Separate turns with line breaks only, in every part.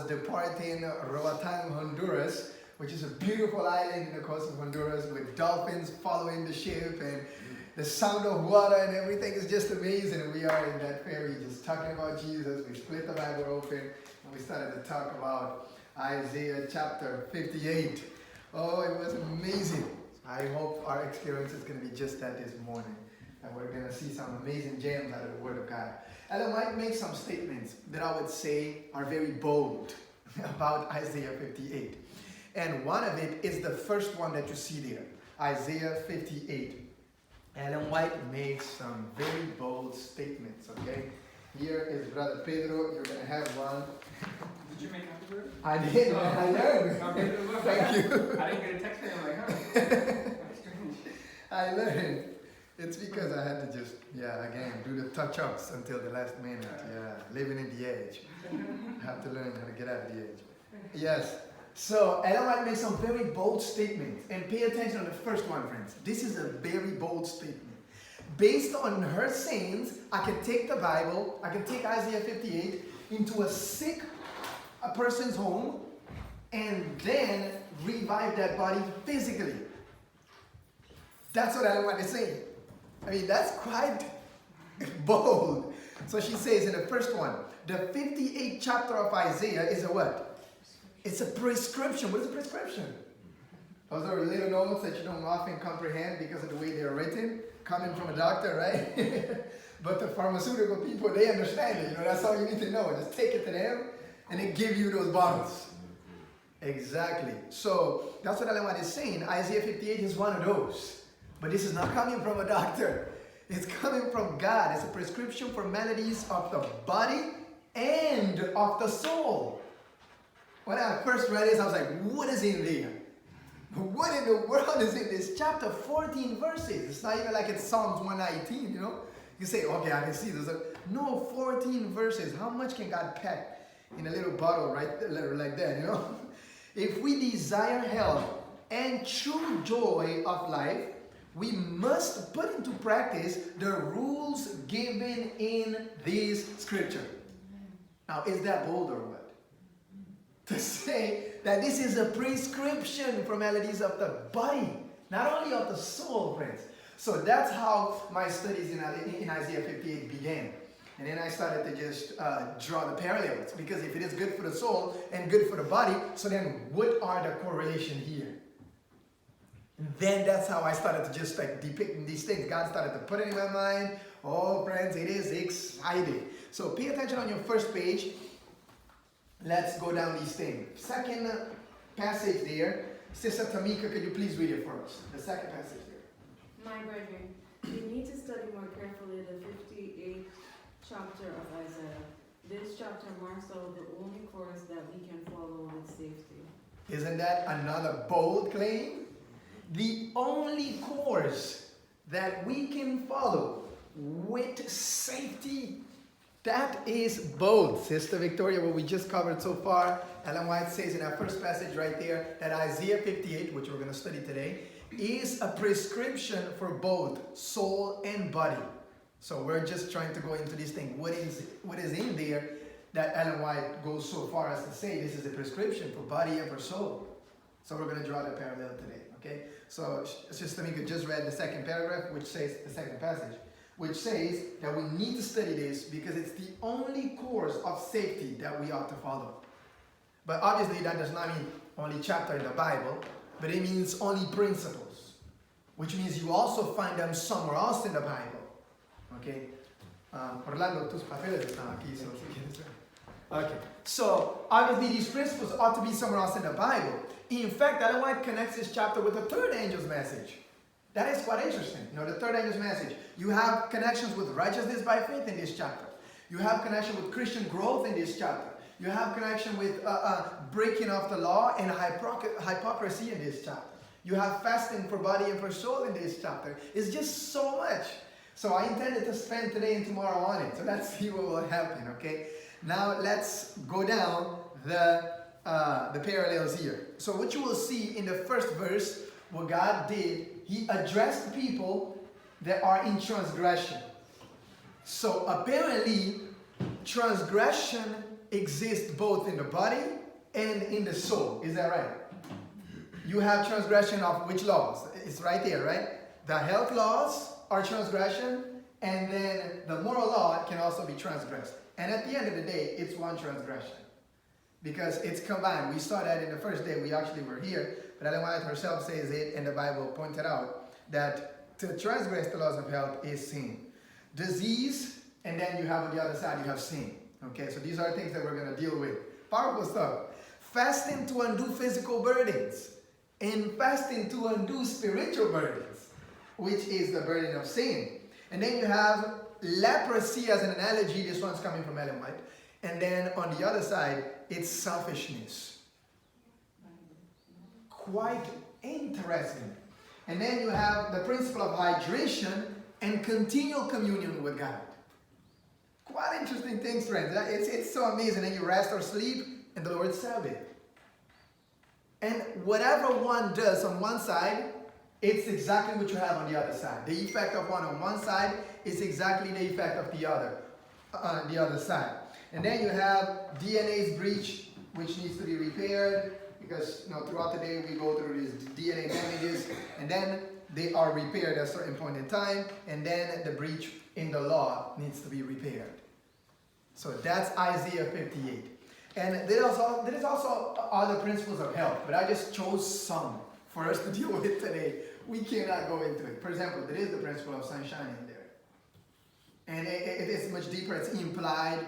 departing Roatan, Honduras, which is a beautiful island in the coast of Honduras with dolphins following the ship and the sound of water and everything is just amazing. And we are in that ferry just talking about Jesus. We split the Bible open and we started to talk about Isaiah chapter 58. Oh, it was amazing. I hope our experience is going to be just that this morning. And we're going to see some amazing gems out of the Word of God. Ellen White makes some statements that I would say are very bold about Isaiah 58. And one of it is the first one that you see there, Isaiah 58. Ellen White makes some very bold statements, okay? Here is Brother Pedro. You're going to have one.
Did you make copies of it?
I did. I learned.
Okay,
Thank you.
I didn't get a text and I'm like, huh? That's strange.
I learned. It's because I had to just, again, do the touch-ups until the last minute. Living in the age. I have to learn how to get out of the age. Yes. So, Ellen White makes some very bold statements. And pay attention to the first one, friends. This is a very bold statement. Based on her sayings, I can take the Bible, I can take Isaiah 58 into a person's home, and then revive that body physically. That's what Ellen White is saying. I mean, that's quite bold. So she says in the first one, the 58th chapter of Isaiah is a what? It's a prescription. What is a prescription? Those are little notes that you don't often comprehend because of the way they're written, coming from a doctor, right? But the pharmaceutical people, they understand it. That's all you need to know. Just take it to them, and they give you those bottles. Exactly. So that's what Ellen White is saying. Isaiah 58 is one of those. But this is not coming from a doctor. It's coming from God. It's a prescription for maladies of the body and of the soul. When I first read this, I was like, what is in there? What in the world is in this? Chapter 14 verses. It's not even like it's Psalms 119, You say, okay, I can see this. No, 14 verses. How much can God pack in a little bottle right like that, If we desire health and true joy of life, we must put into practice the rules given in this scripture. Now, is that bold or what? To say that this is a prescription for maladies of the body, not only of the soul, friends. So that's how my studies in Isaiah 58 began. And then I started to just draw the parallels. Because if it is good for the soul and good for the body, so then what are the correlation here? Then that's how I started to just depicting these things. God started to put it in my mind. Oh, friends, it is exciting. So pay attention on your first page. Let's go down these things. Second passage there. Sister Tamika, could you please read it for us? The second passage there.
My brethren, you need to study more carefully the 58th chapter of Isaiah. This chapter marks out the only course that we can follow with safety.
Isn't that another bold claim? The only course that we can follow with safety. That is bold, Sister Victoria, what we just covered so far. Ellen White says in our first passage right there that Isaiah 58, which we're going to study today, is a prescription for both soul and body. So we're just trying to go into this thing. What is in there that Ellen White goes so far as to say this is a prescription for body and for soul. So we're going to draw that parallel today, okay? So Sister Tamika just read the second paragraph, which says, the second passage, which says that we need to study this because it's the only course of safety that we ought to follow. But obviously that does not mean only chapter in the Bible, but it means only principles, which means you also find them somewhere else in the Bible. Okay? Orlando, tus papeles están aquí, so si quieres. Okay. So obviously these principles ought to be somewhere else in the Bible. In fact, Ellen White connects this chapter with the third angel's message. That is quite interesting. The third angel's message. You have connections with righteousness by faith in this chapter. You have connection with Christian growth in this chapter. You have connection with breaking of the law and hypocrisy in this chapter. You have fasting for body and for soul in this chapter. It's just so much. So I intended to spend today and tomorrow on it. So let's see what will happen, okay? Now let's go down the parallels here. So what you will see in the first verse, what God did, He addressed people that are in transgression. So apparently, transgression exists both in the body and in the soul. Is that right? You have transgression of which laws? It's right there, right? The health laws are transgression, and then the moral law can also be transgressed. And at the end of the day, it's one transgression. Because it's combined. We saw that in the first day we actually were here, but Ellen White herself says it, and the Bible pointed out that to transgress the laws of health is sin. Disease, and then you have on the other side, you have sin. Okay, so these are things that we're going to deal with. Powerful stuff. Fasting to undo physical burdens, and fasting to undo spiritual burdens, which is the burden of sin. And then you have leprosy as an analogy. This one's coming from Ellen White. And then on the other side, it's selfishness. Quite interesting. And then you have the principle of hydration and continual communion with God. Quite interesting things, friends. It's so amazing. And you rest or sleep in the Lord's Sabbath. And whatever one does on one side, it's exactly what you have on the other side. The effect of one on one side is exactly the effect of the other on the other side. And then you have DNA's breach, which needs to be repaired, because throughout the day we go through these DNA damages, and then they are repaired at a certain point in time, and then the breach in the law needs to be repaired. So that's Isaiah 58. And there is also other principles of health, but I just chose some for us to deal with today. We cannot go into it. For example, there is the principle of sunshine in there. And it is much deeper. It's implied,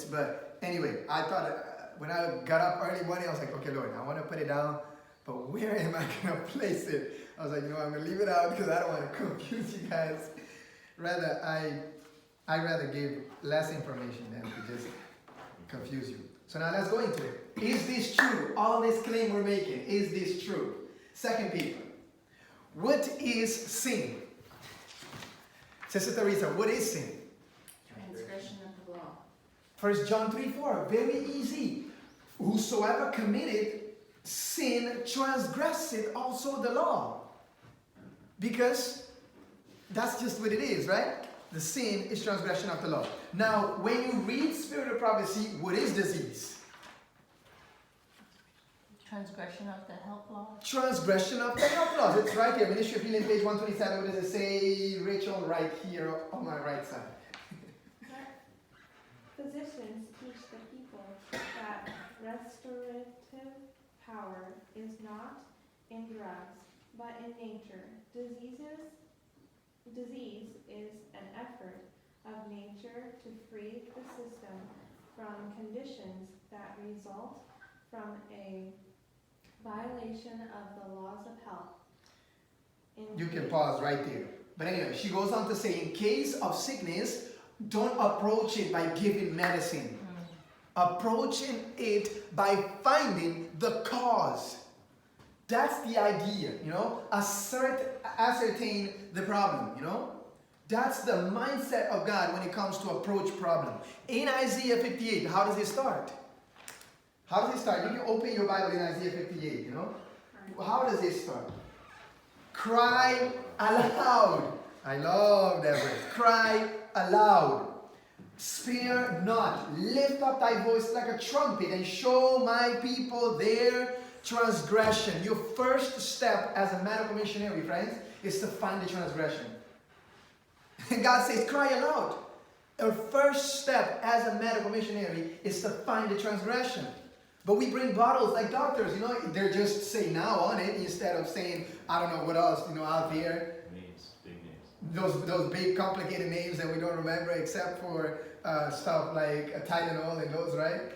but anyway, I thought when I got up early morning, I was like, okay, Lord, I want to put it down, but where am I going to place it? I was like, I'm going to leave it out because I don't want to confuse you guys. I rather give less information than to just confuse you. So now let's go into it. Is this true? All this claim we're making, is this true? Second Peter. What is sin? Sister Teresa, what is sin?
Transgression of the law.
1 John 3:4, very easy. Whosoever committed sin transgresseth also the law. Because that's just what it is, right? The sin is transgression of the law. Now, when you read Spirit of Prophecy, what is disease?
Transgression of the health law.
Transgression of the health laws. It's right here. Ministry of Healing, page 127. What does it say, Rachel? Right here on my right side.
Physicians teach the people that restorative power is not in drugs, but in nature. Disease is an effort of nature to free the system from conditions that result from a violation of the laws of health.
You can pause right there. But anyway, she goes on to say, in case of sickness, don't approach it by giving medicine. Approaching it by finding the cause. That's the idea, ascertain the problem, That's the mindset of God when it comes to approach problem. In Isaiah 58, how does it start? How does it start? You can open your Bible in Isaiah 58, How does it start? Cry aloud. I love that word. Cry aloud. Spare not. Lift up thy voice like a trumpet and show my people their transgression. Your first step as a medical missionary, friends, is to find the transgression. And God says, cry aloud. Our first step as a medical missionary is to find the transgression. But we bring bottles like doctors, they're just saying now on it instead of saying, I don't know what else, out there.
Names, big names.
Those big complicated names that we don't remember except for stuff like Tylenol and those, right?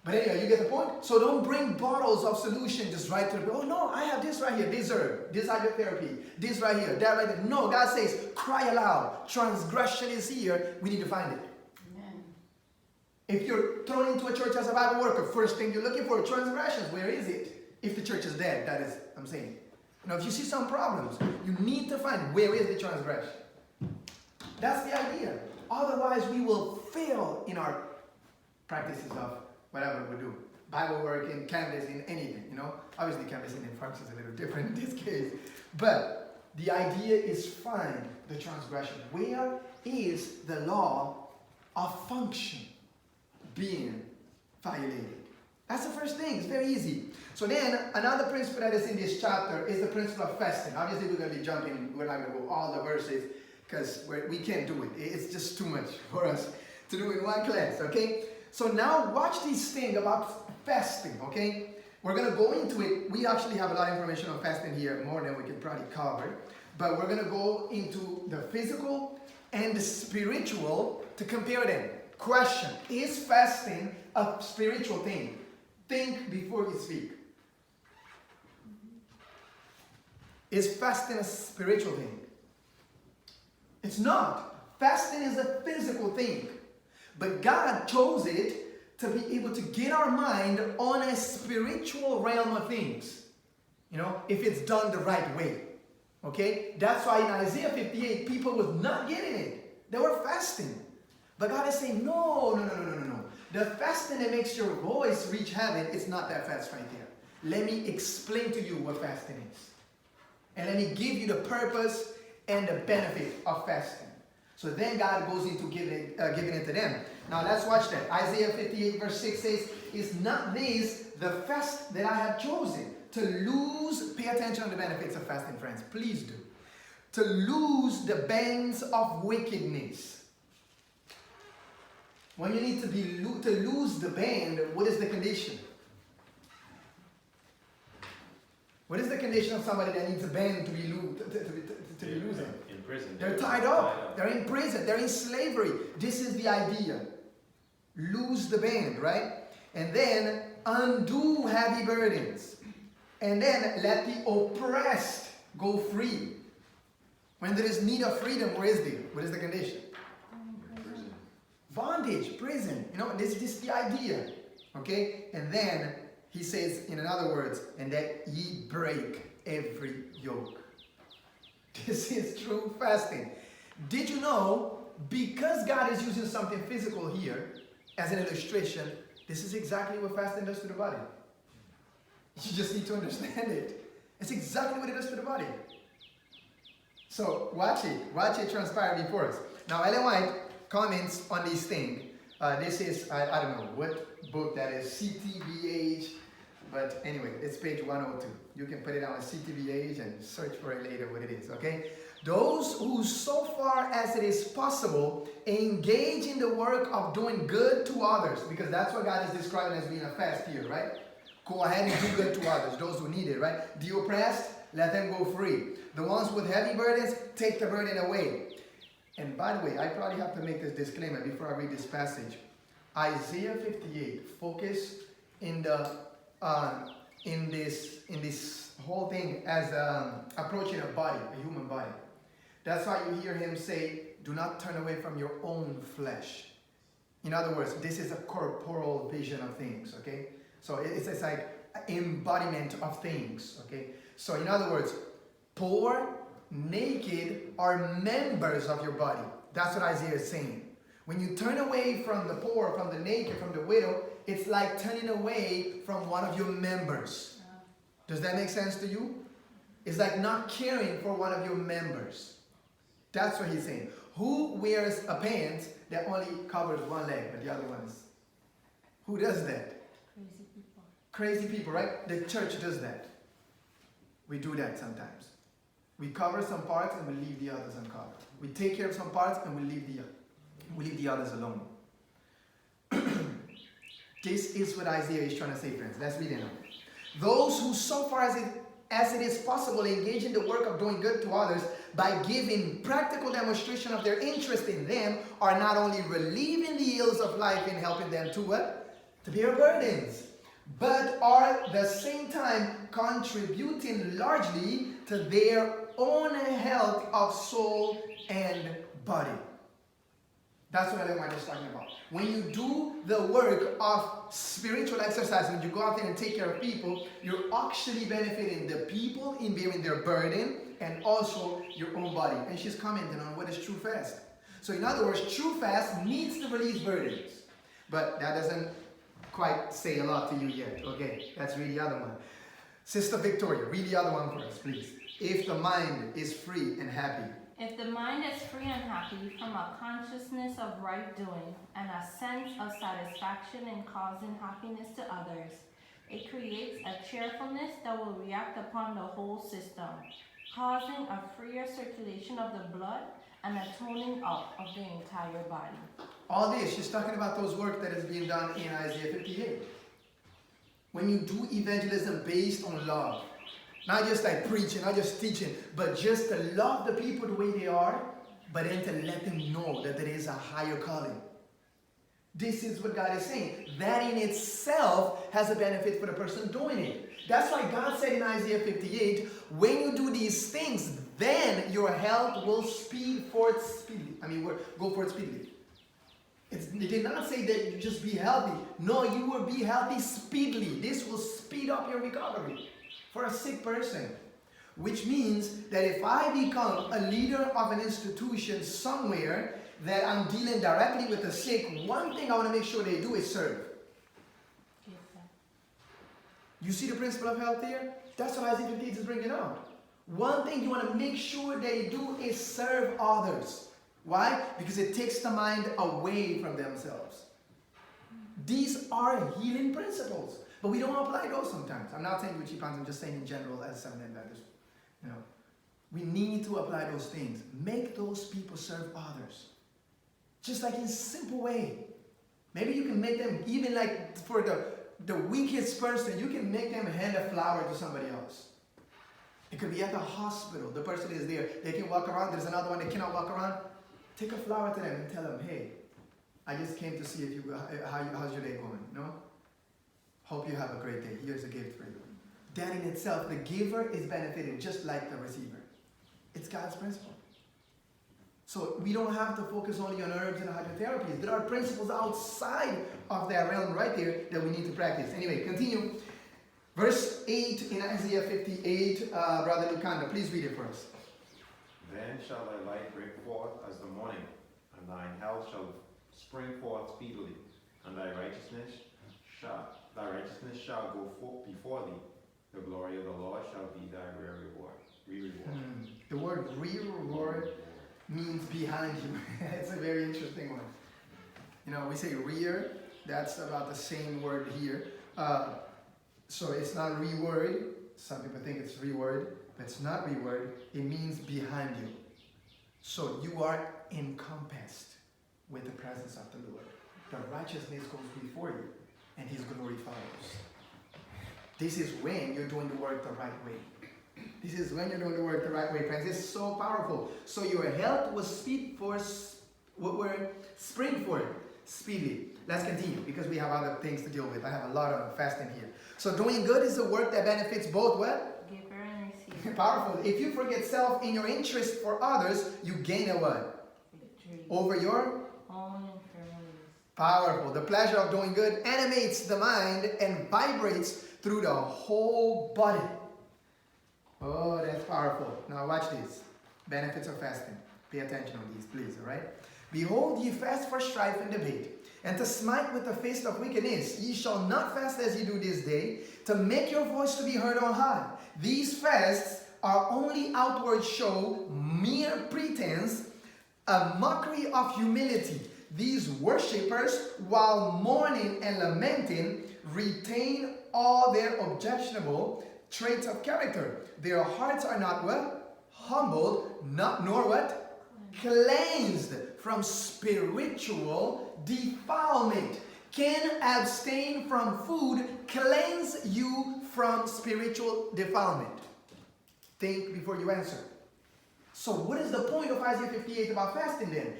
But anyway, you get the point? So don't bring bottles of solution just right to the, oh no, I have this right here, this herb, this hydrotherapy, this right here, that right there. No, God says, cry aloud. Transgression is here. We need to find it.
Amen.
If you're thrown into a church as a Bible worker, first thing you're looking for, transgressions. Where is it? If the church is dead, that is, I'm saying. If you see some problems, you need to find where is the transgression. That's the idea. Otherwise, we will fail in our practices of whatever we do. Bible work, in canvassing, anything, Obviously, canvassing in pharmacy is a little different in this case. But the idea is find the transgression. Where is the law of function? being violated. That's the first thing. It's very easy. So then, another principle that is in this chapter is the principle of fasting. Obviously, we're going to be jumping. We're not going to go all the verses because we can't do it. It's just too much for us to do in one class, okay? So now, watch this thing about fasting, okay? We're going to go into it. We actually have a lot of information on fasting here, more than we could probably cover. But we're going to go into the physical and the spiritual to compare them. Question: is fasting a spiritual thing? Think before you speak. Is fasting a spiritual thing? It's not. Fasting is a physical thing. But God chose it to be able to get our mind on a spiritual realm of things. You know, if it's done the right way. Okay? That's why in Isaiah 58, people was not getting it. They were fasting. But God is saying, no. The fasting that makes your voice reach heaven, it's not that fast right there. Let me explain to you what fasting is. And let me give you the purpose and the benefit of fasting. So then God goes into giving it to them. Now let's watch that. Isaiah 58 verse 6 says, is not this the fast that I have chosen? To lose, pay attention to the benefits of fasting, friends. Please do. To lose the bands of wickedness. When you need to lose the band, what is the condition? What is the condition of somebody that needs a band to be losing?
In prison.
They're tied up. They're in prison. They're in slavery. This is the idea. Lose the band, right? And then undo heavy burdens. And then let the oppressed go free. When there is need of freedom, where is there? What is the condition?
Prison.
Bondage, prison. You know, this is the idea. Okay? And then he says, in other words, and that ye break every yoke. This is true fasting. Did you know, because God is using something physical here as an illustration, this is exactly what fasting does to the body. You just need to understand it. It's exactly what it does to the body. So watch it transpire before us. Now Ellen White comments on this thing. This is, I don't know what book that is, CTBH, but anyway, it's page 102. You can put it on CTBH and search for it later what it is, okay? Those who so far as it is possible engage in the work of doing good to others, because that's what God is describing as being a fast here, right? Go ahead and do good to others, those who need it, right? The oppressed, let them go free. The ones with heavy burdens, take the burden away. And by the way, I probably have to make this disclaimer before I read this passage. Isaiah 58 focus in this whole thing as approaching a body, a human body. That's why you hear him say, do not turn away from your own flesh. In other words, this is a corporal vision of things, okay? So it's like embodiment of things, okay? So in other words, poor, naked are members of your body. That's what Isaiah is saying. When you turn away from the poor, from the naked, from the widow, it's like turning away from one of your members. Does that make sense to you? It's like not caring for one of your members. That's what he's saying. Who wears a pants that only covers one leg, but the other one is? Who does that?
Crazy people.
Crazy people, right? The church does that. We do that sometimes. We cover some parts and we leave the others uncovered. We take care of some parts and we leave the others alone. This is what Isaiah is trying to say, friends. Let's read it now. Those who so far as it is possible engage in the work of doing good to others by giving practical demonstration of their interest in them are not only relieving the ills of life and helping them to what? To bear burdens, but are at the same time contributing largely to their own health of soul and body. That's what Ellen White is talking about. When you do the work of spiritual exercise, when you go out there and take care of people, you're actually benefiting the people in bearing their burden and also your own body. And she's commenting on what is true fast. So in other words, true fast needs to release burdens. But that doesn't quite say a lot to you yet. Okay, let's read the other one. Sister Victoria, read the other one for us, please. If the mind is free and happy,
If the mind is free and happy from a consciousness of right doing and a sense of satisfaction in causing happiness to others, it creates a cheerfulness that will react upon the whole system, causing a freer circulation of the blood and a toning up of the entire body.
All this, she's talking about those work that is being done in Isaiah 58. When you do evangelism based on love, not just like preaching, not just teaching, but just to love the people the way they are, but then to let them know that there is a higher calling. This is what God is saying. That in itself has a benefit for the person doing it. That's why God said in Isaiah 58, when you do these things, then your health will speed forth speedily. Go forth speedily. It did not say that you just be healthy. No, you will be healthy speedily. This will speed up your recovery for a sick person. Which means that if I become a leader of an institution somewhere that I'm dealing directly with the sick, one thing I want to make sure they do is serve. You see the principle of health here? That's what Isaiah 58 is bringing out. One thing you want to make sure they do is serve others. Why? Because it takes the mind away from themselves. These are healing principles. But we don't apply those sometimes. I'm not saying Richie Pans, I'm just saying in general as Seventh-day Baptist. We need to apply those things. Make those people serve others. Just like in a simple way. Maybe you can make them, even like for the weakest person, you can make them hand a flower to somebody else. It could be at the hospital. The person is there. They can walk around. There's another one that cannot walk around. Take a flower to them and tell them, hey, I just came to see if how's your day going, Hope you have a great day. Here's a gift for you. That in itself, the giver is benefited just like the receiver. It's God's principle. So we don't have to focus only on herbs and hydrotherapies. There are principles outside of that realm right there that we need to practice. Anyway, continue. Verse 8 in Isaiah 58. Brother Lucanda, please read it for us.
Then shall thy light break forth as the morning, and thine health shall spring forth speedily, and thy righteousness shall go forth before thee. The glory of the Lord shall be thy reward.
The word reward means behind you. It's a very interesting one. We say rear, that's about the same word here. So it's not reward. Some people think it's reward, but it's not reward. It means behind you. So you are encompassed with the presence of the Lord. The righteousness goes before you, and His glory follows. This is when you're doing the work the right way. This is when you're doing the work the right way, friends. It's so powerful. So your health will spring forth speedily. Let's continue because we have other things to deal with. I have a lot of fasting here. So doing good is the work that benefits both what?
Giver and receiver.
Powerful. If you forget self in your interest for others, you gain a what?
Victory.
Over your
Own infirmities.
powerful. The pleasure of doing good animates the mind and vibrates through the whole body. Oh, that's powerful. Now watch this. Benefits of fasting. Pay attention on these, please, all right? Behold, ye fast for strife and debate, and to smite with the fist of wickedness. Ye shall not fast as ye do this day, to make your voice to be heard on high. These fasts are only outward show, mere pretense, a mockery of humility. These worshippers, while mourning and lamenting, retain all their objectionable traits of character. Their hearts are not what? Humbled, nor what? Cleansed from spiritual defilement. Can abstain from food cleanse you from spiritual defilement? Think before you answer. So what is the point of Isaiah 58 about fasting then?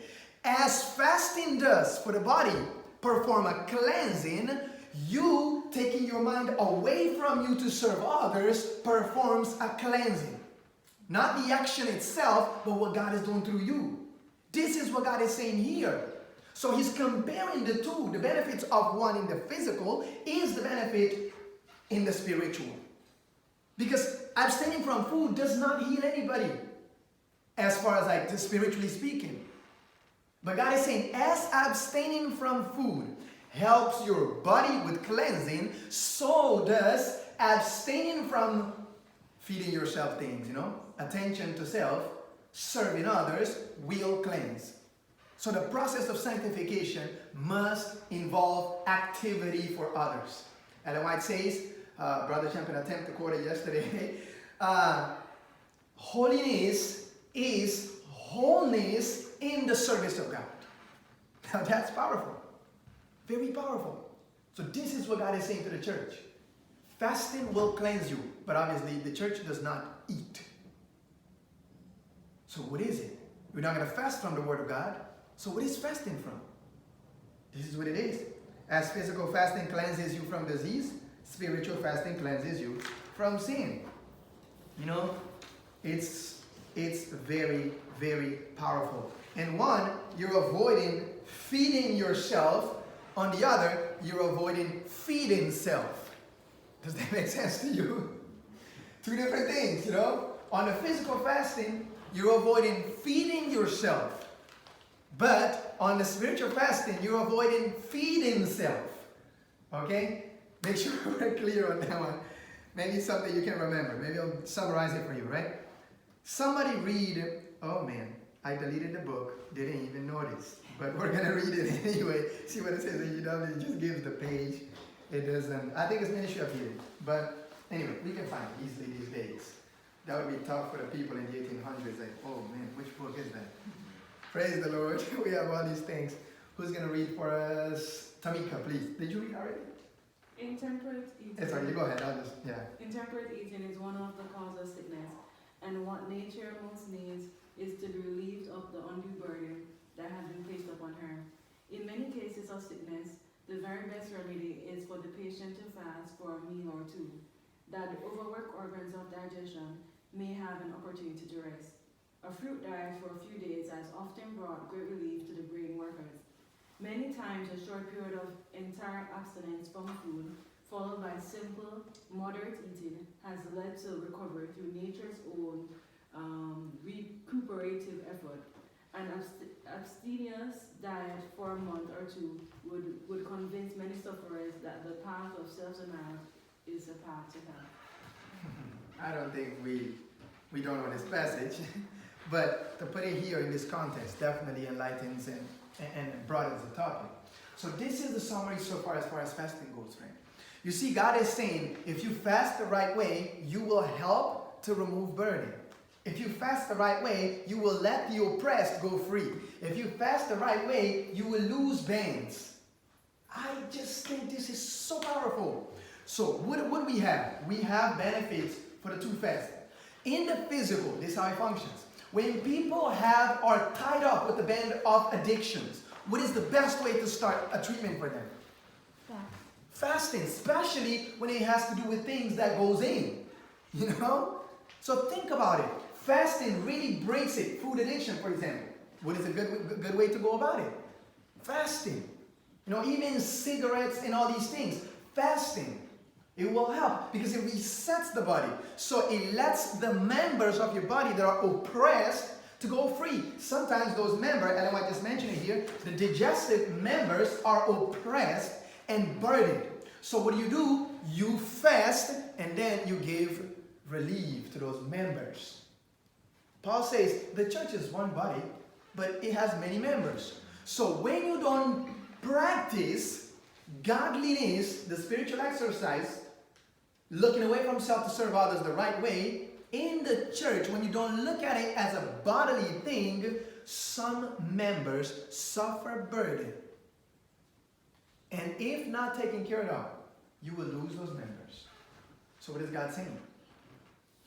As fasting does for the body perform a cleansing, you taking your mind away from you to serve others performs a cleansing. Not the action itself, but what God is doing through you. This is what God is saying here. So He's comparing the two. The benefits of one in the physical is the benefit in the spiritual. Because abstaining from food does not heal anybody, as far as like spiritually speaking. But God is saying, as abstaining from food helps your body with cleansing, so does abstaining from feeding yourself things, attention to self, serving others will cleanse. So the process of sanctification must involve activity for others. Ellen White says, Brother Champion attempted to quote it yesterday, holiness is wholeness in the service of God. Now that's powerful. Very powerful. So this is what God is saying to the church. Fasting will cleanse you, but obviously the church does not eat. So what is it? We're not going to fast from the Word of God. So what is fasting from? This is what it is. As physical fasting cleanses you from disease, spiritual fasting cleanses you from sin. You know, it's very, very powerful. In one, you're avoiding feeding yourself. On the other, you're avoiding feeding self. Does that make sense to you? Two different things, you know. On the physical fasting, you're avoiding feeding yourself. But on the spiritual fasting, you're avoiding feeding self. Okay? Make sure we're clear on that one. Maybe it's something you can remember. Maybe I'll summarize it for you, right? Somebody read, oh man, I deleted the book, didn't even notice. But we're going to read it anyway. See what it says. It just gives the page. It doesn't, I think it's Ministry of Healing. But anyway, we can find it easily these days. That would be tough for the people in the 1800s. Like, oh man, which book is that? Praise the Lord. We have all these things. Who's going to read for us? Tamika, please. Did you read already?
Intemperate eating.
Sorry, you go ahead. I'll just, yeah.
Intemperate eating is one of the causes of sickness, and what nature most needs is to be relieved of the undue burden that has been placed upon her. In many cases of sickness, the very best remedy is for the patient to fast for a meal or two, that the overworked organs of digestion may have an opportunity to rest. A fruit diet for a few days has often brought great relief to the brain workers. Many times a short period of entire abstinence from food, followed by simple, moderate eating, has led to recovery through nature's own recuperative effort. An abstemious diet for a month or two would convince many sufferers that the path of self-denial is a path to hell.
I don't think we don't know this passage, but to put it here in this context definitely enlightens and broadens the topic. So this is the summary so far as fasting goes, right? You see, God is saying, if you fast the right way, you will help to remove burden. If you fast the right way, you will let the oppressed go free. If you fast the right way, you will lose bands. I just think this is so powerful. So what do we have? We have benefits for the two fasting. In the physical, this is how it functions. When people are tied up with the band of addictions, what is the best way to start a treatment for them? Fasting, especially when it has to do with things that goes in, you know? So think about it. Fasting really breaks it. Food addiction, for example. What is a good way to go about it? Fasting. You know, even cigarettes and all these things. Fasting. It will help because it resets the body. So it lets the members of your body that are oppressed to go free. Sometimes those members, and I might just mention it here, the digestive members are oppressed and burdened. So what do? You fast and then you give relief to those members. Paul says the church is one body, but it has many members. So when you don't practice godliness, the spiritual exercise, looking away from self to serve others the right way, in the church, when you don't look at it as a bodily thing, some members suffer burden. And if not taken care of, you will lose those members. So what is God saying?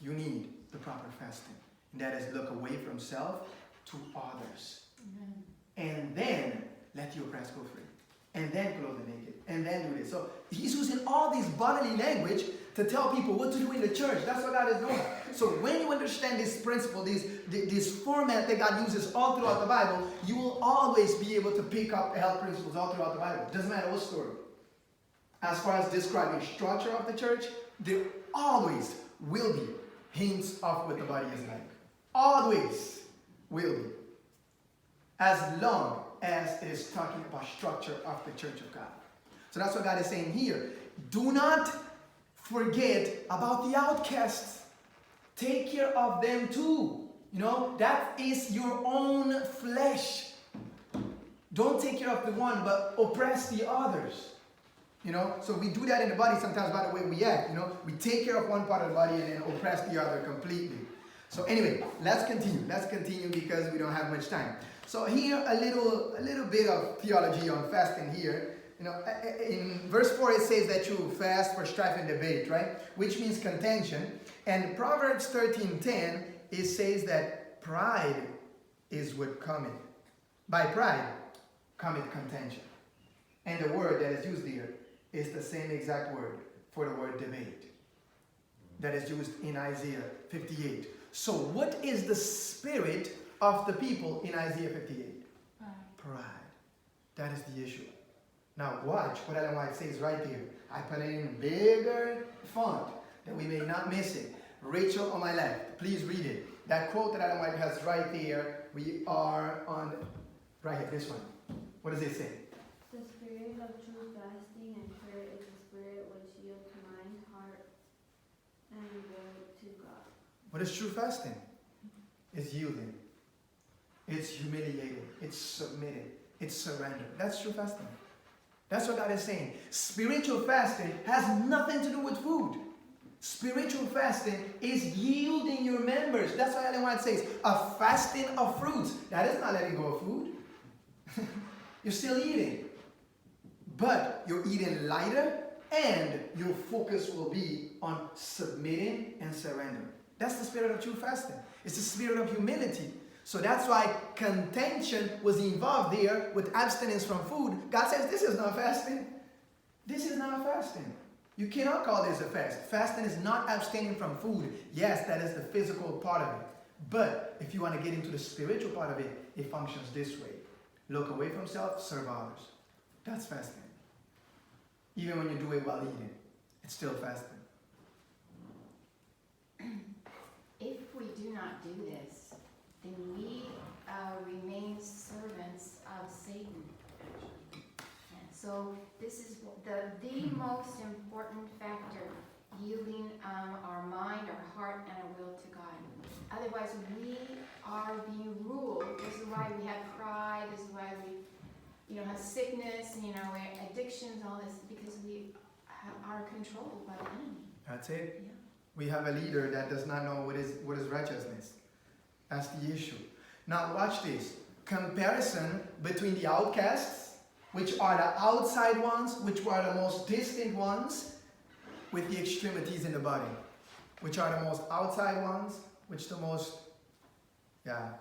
You need the proper fasting. And that is look away from self to others. Amen. And then let your oppressed go free. And then clothe the naked. And then do this. So he's using all these bodily language to tell people what to do in the church. That's what God is doing. So when you understand this principle, this format that God uses all throughout the Bible, you will always be able to pick up health principles all throughout the Bible. Doesn't matter what story. As far as describing structure of the church, there always will be hints of what the body is like. Always will be. As long as it is talking about structure of the church of God. So that's what God is saying here. Do not forget about the outcasts. Take care of them too. You know, that is your own flesh. Don't take care of the one, but oppress the others. You know, so we do that in the body sometimes by the way we act. You know, we take care of one part of the body and then oppress the other completely. So anyway, let's continue. Let's continue because we don't have much time. So here a little bit of theology on fasting here. You know, in verse 4 it says that you fast for strife and debate, right? Which means contention. And Proverbs 13:10 it says that pride is what cometh. By pride cometh contention. And the word that is used here is the same exact word for the word debate that is used in Isaiah 58. So what is the spirit of the people in Isaiah 58? Pride. That is the issue. Now watch what Ellen White says right there. I put it in bigger font that we may not miss it. Rachel on my left, please read it. That quote that Ellen White has right there, we are on, right here, this one. What does it say?
The spirit of true fasting and prayer is the spirit which yields mind, heart, and will to God.
What is true fasting? It's yielding. It's humiliating. It's submitted. It's surrender. That's true fasting. That's what God is saying. Spiritual fasting has nothing to do with food. Spiritual fasting is yielding your members. That's why Ellen White says a fasting of fruits. That is not letting go of food. You're still eating. But you're eating lighter and your focus will be on submitting and surrendering. That's the spirit of true fasting. It's the spirit of humility. So that's why contention was involved there with abstinence from food. God says this is not fasting. This is not fasting. You cannot call this a fast. Fasting is not abstaining from food. Yes, that is the physical part of it. But if you want to get into the spiritual part of it, it functions this way. Look away from self, serve others. That's fasting. Even when you do it while eating, it's still fasting.
If we do not do this, then we remain servants of Satan. And so this is the most important factor, yielding our mind, our heart, and our will to God. Otherwise, we are being ruled. This is why we have pride. This is why we, have sickness, addictions, all this, because we are controlled by the enemy.
That's it.
Yeah.
We have a leader that does not know what is righteousness. That's the issue. Now watch this. Comparison between the outcasts, which are the outside ones, which are the most distant ones, with the extremities in the body, which are the most outside ones, which the most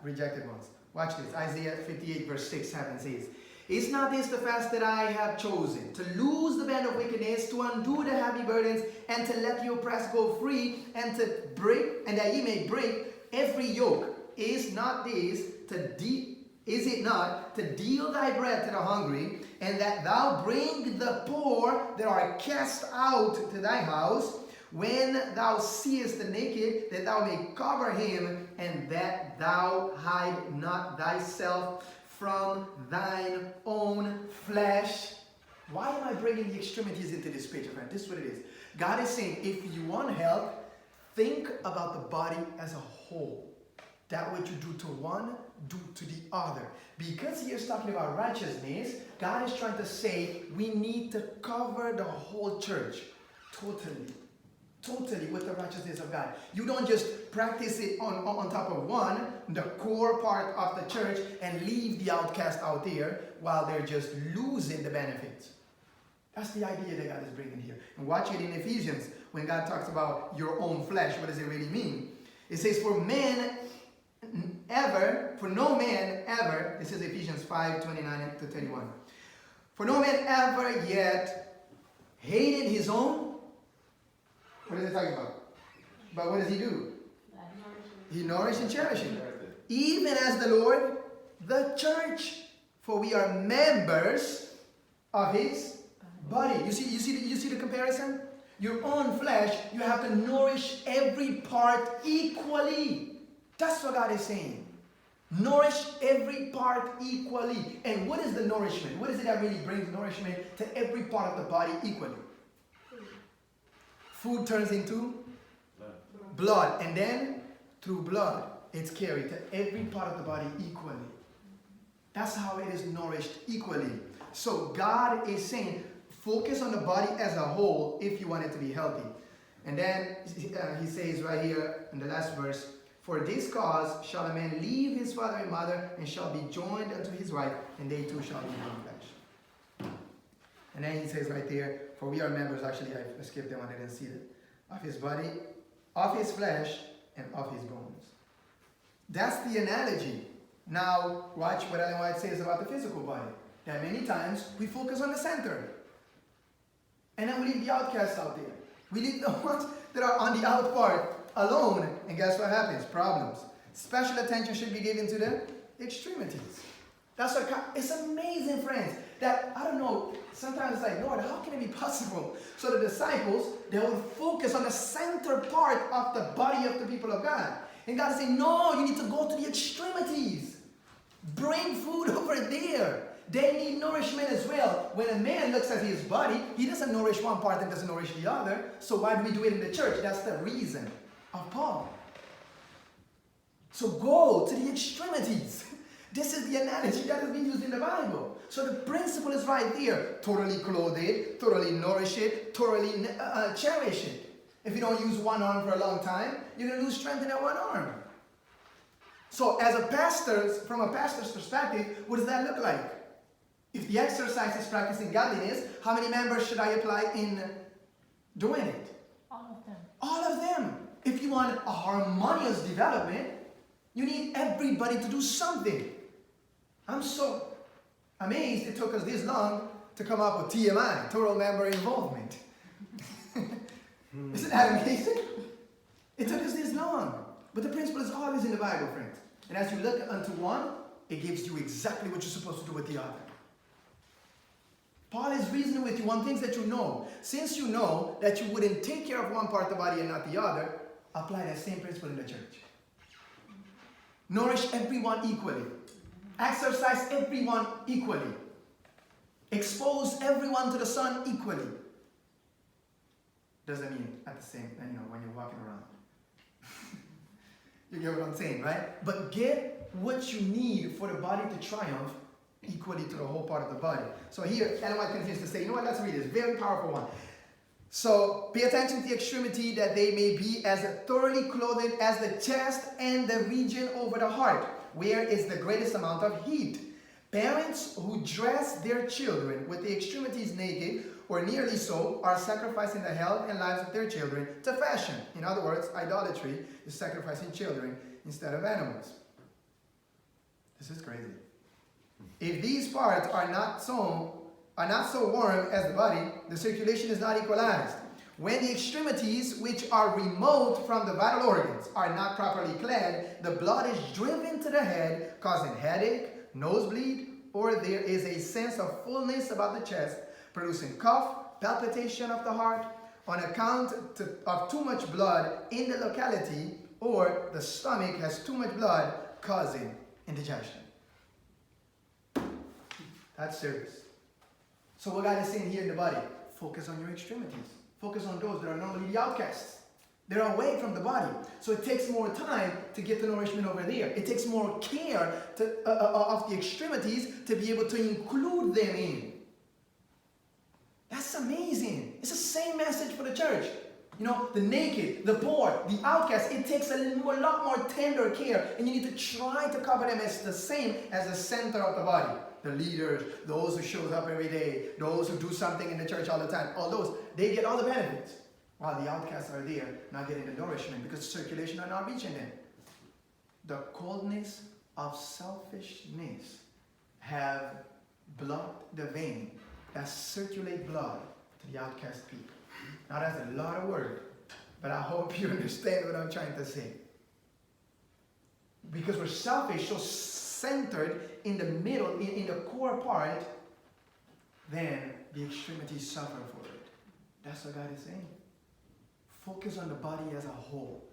rejected ones. Watch this. Isaiah 58 verse 6 says, "Is not this the fast that I have chosen, to loose the band of wickedness, to undo the heavy burdens, and to let the oppressed go free, and to break, and that ye may break every yoke? Is it not to deal thy bread to the hungry, and that thou bring the poor that are cast out to thy house, when thou seest the naked, that thou may cover him, and that thou hide not thyself from thine own flesh." Why am I bringing the extremities into this picture, friend? This is what it is. God is saying, if you want help, think about the body as a whole. That what you do to one, do to the other. Because he is talking about righteousness, God is trying to say we need to cover the whole church totally with the righteousness of God. You don't just practice it on top of one, the core part of the church, and leave the outcast out there while they're just losing the benefits. That's the idea that God is bringing here. And watch it in Ephesians when God talks about your own flesh. What does it really mean? It says, for no man ever, this is Ephesians 5:29 to 31. For no man ever yet hated his own. What is it talking about? But what does he do? He nourishes and cherishes. Even as the Lord, the church. For we are members of his body. You see the comparison? Your own flesh, you have to nourish every part equally. That's what God is saying. Nourish every part equally. And what is the nourishment? What is it that really brings nourishment to every part of the body equally? Food turns into blood. And then through blood, it's carried to every part of the body equally. That's how it is nourished equally. So God is saying, focus on the body as a whole if you want it to be healthy. And then he says right here in the last verse, for this cause shall a man leave his father and mother, and shall be joined unto his wife, and they two shall be one flesh. And then he says right there, for we are members, actually I skipped that one, I didn't see it, of his body, of his flesh, and of his bones. That's the analogy. Now, watch what Ellen White says about the physical body. That many times we focus on the center. And then we leave the outcasts out there. We leave the ones that are on the out part alone. And guess what happens? Problems. Special attention should be given to the extremities. That's what, it's amazing, friends, that, I don't know, sometimes it's like, Lord, how can it be possible? So the disciples, they would focus on the center part of the body of the people of God. And God is saying, no, you need to go to the extremities. Bring food over there. They need nourishment as well. When a man looks at his body, he doesn't nourish one part and doesn't nourish the other. So why do we do it in the church? That's the reason of Paul. So go to the extremities. This is the analogy that is being used in the Bible. So the principle is right there. Totally clothe it, totally nourish it, totally cherish it. If you don't use one arm for a long time, you're going to lose strength in that one arm. So as a pastor, from a pastor's perspective, what does that look like? If the exercise is practicing godliness, how many members should I apply in doing it?
All of them.
All of them. If you want a harmonious development, you need everybody to do something. I'm so amazed it took us this long to come up with TMI, total member involvement. Isn't that amazing? It took us this long. But the principle is always in the Bible, friends. And as you look unto one, it gives you exactly what you're supposed to do with the other. Paul is reasoning with you on things that you know. Since you know that you wouldn't take care of one part of the body and not the other, apply that same principle in the church. Nourish everyone equally. Exercise everyone equally. Expose everyone to the sun equally. Doesn't mean at the same, when you're walking around. You get what I'm saying, right? But get what you need for the body to triumph equally to the whole part of the body. So here, Ellen White continues to say, you know what, let's read this. Very powerful one. So, pay attention to the extremity that they may be as thoroughly clothed as the chest and the region over the heart, where is the greatest amount of heat. Parents who dress their children with the extremities naked, or nearly so, are sacrificing the health and lives of their children to fashion. In other words, idolatry is sacrificing children instead of animals. This is crazy. If these parts are not so warm as the body, the circulation is not equalized. When the extremities, which are remote from the vital organs, are not properly clad, the blood is driven to the head, causing headache, nosebleed, or there is a sense of fullness about the chest, producing cough, palpitation of the heart, on account of too much blood in the locality, or the stomach has too much blood, causing indigestion. That's serious. So what God is saying here in the body, focus on your extremities. Focus on those that are normally the outcasts. They're away from the body. So it takes more time to get the nourishment over there. It takes more care of the extremities to be able to include them in. That's amazing. It's the same message for the church. The naked, the poor, the outcast, it takes a lot more tender care. And you need to try to cover them as the same as the center of the body. The leaders, those who shows up every day, those who do something in the church all the time, all those, they get all the benefits. While the outcasts are there, not getting the nourishment because circulation are not reaching them. The coldness of selfishness have blocked the vein that circulate blood to the outcast people. Now that's a lot of word, but I hope you understand what I'm trying to say. Because we're selfish, so centered in the middle, in the core part, then the extremities suffer for it. That's what God is saying. Focus on the body as a whole,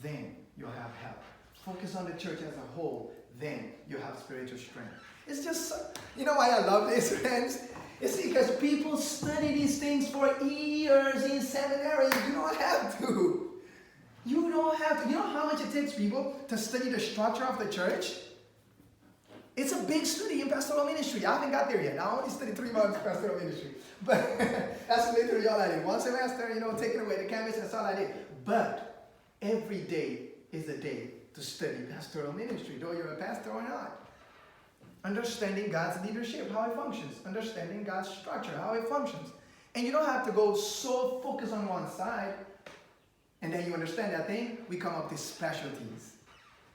then you'll have health. Focus on the church as a whole, then you'll have spiritual strength. It's just, you know why I love this, friends? It's because people study these things for years in seminaries. You don't have to. You don't have to. You know how much it takes people to study the structure of the church. It's a big study in pastoral ministry. I haven't got there yet. I only studied 3 months pastoral ministry. But that's literally all I did. One semester, taking away the canvas, that's all I did. But every day is a day to study pastoral ministry, though you're a pastor or not. Understanding God's leadership, how it functions. Understanding God's structure, how it functions. And you don't have to go so focused on one side, and then you understand that thing, we come up with specialties.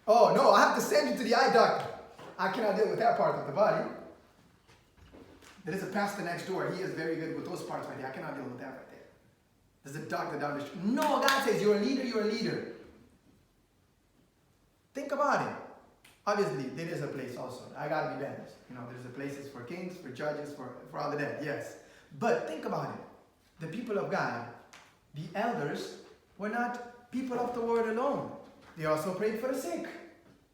Oh, no, I have to send you to the eye doctor. I cannot deal with that part of the body. There is a pastor next door. He is very good with those parts right there. I cannot deal with that right there. There's a doctor down the street. No, God says you're a leader, you're a leader. Think about it. Obviously, there is a place also. I got to be balanced. There's a places for kings, for judges, for all of that, yes. But think about it. The people of God, the elders, were not people of the word alone. They also prayed for the sick.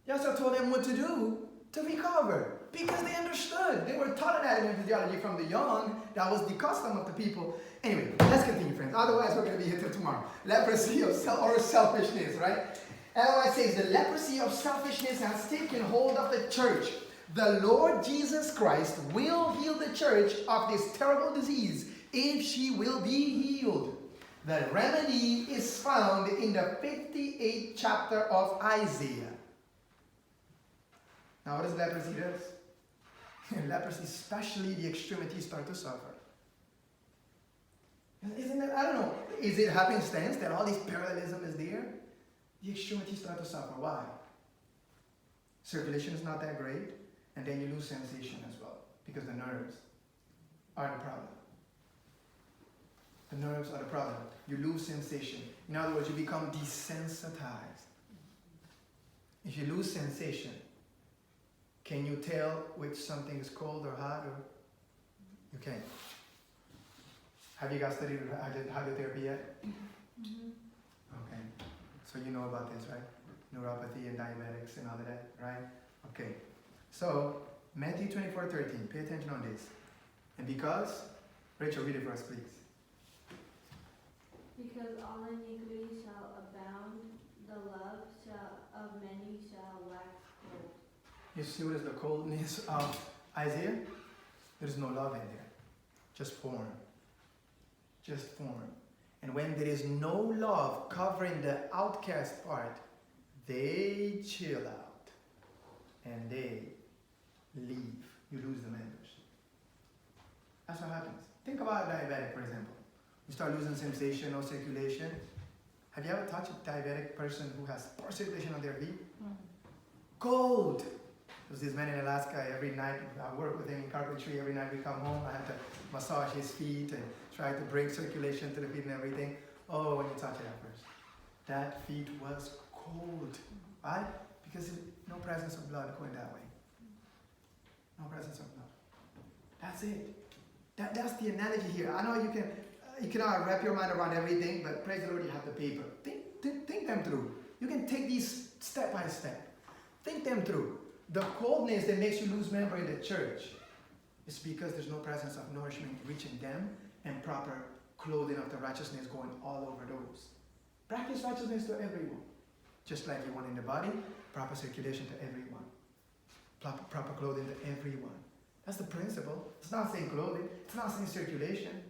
They also told them what to do to recover, because they understood. They were taught an adamant physiology from the young. That was the custom of the people. Anyway, let's continue, friends. Otherwise, we're going to be here till tomorrow. Leprosy or selfishness, right? Otherwise, says the leprosy of selfishness has taken hold of the church. The Lord Jesus Christ will heal the church of this terrible disease if she will be healed. The remedy is found in the 58th chapter of Isaiah. Now, what does leprosy do? In leprosy, especially the extremities start to suffer. Isn't it? I don't know. Is it happenstance that all this parallelism is there? The extremities start to suffer. Why? Circulation is not that great, and then you lose sensation as well, because the nerves are the problem. The nerves are the problem. You lose sensation. In other words, you become desensitized. If you lose sensation, can you tell which something is cold or hot? Or you can't. Have you guys studied hydrotherapy yet?
Mm-hmm.
Okay. So you know about this, right? Neuropathy and diabetics and all of that, right? Okay. So, Matthew 24:13. Pay attention on this. And because, Rachel, read it for us, please.
Because all iniquity shall abound, the love of many shall wax cold.
You see what is the coldness of Isaiah? There's no love in there. Just form. Just form. And when there is no love covering the outcast part, they chill out. And they leave. You lose the members. That's what happens. Think about a diabetic, for example. You start losing sensation or circulation. Have you ever touched a diabetic person who has poor circulation on their feet? Cold. There's this man in Alaska. Every night I work with him in carpentry. Every night we come home, I have to massage his feet and try to bring circulation to the feet and everything. Oh, when you touch it at first, that feet was cold. Why? Because no presence of blood going that way. No presence of blood. That's it. That's the analogy here. I know you cannot wrap your mind around everything, but praise the Lord, you have the paper. Think them through. You can take these step by step. Think them through. The coldness that makes you lose member in the church is because there's no presence of nourishment reaching them and proper clothing of the righteousness going all over those. Practice righteousness to everyone. Just like you want in the body, proper circulation to everyone. Proper clothing to everyone. That's the principle. It's not saying clothing. It's not saying circulation.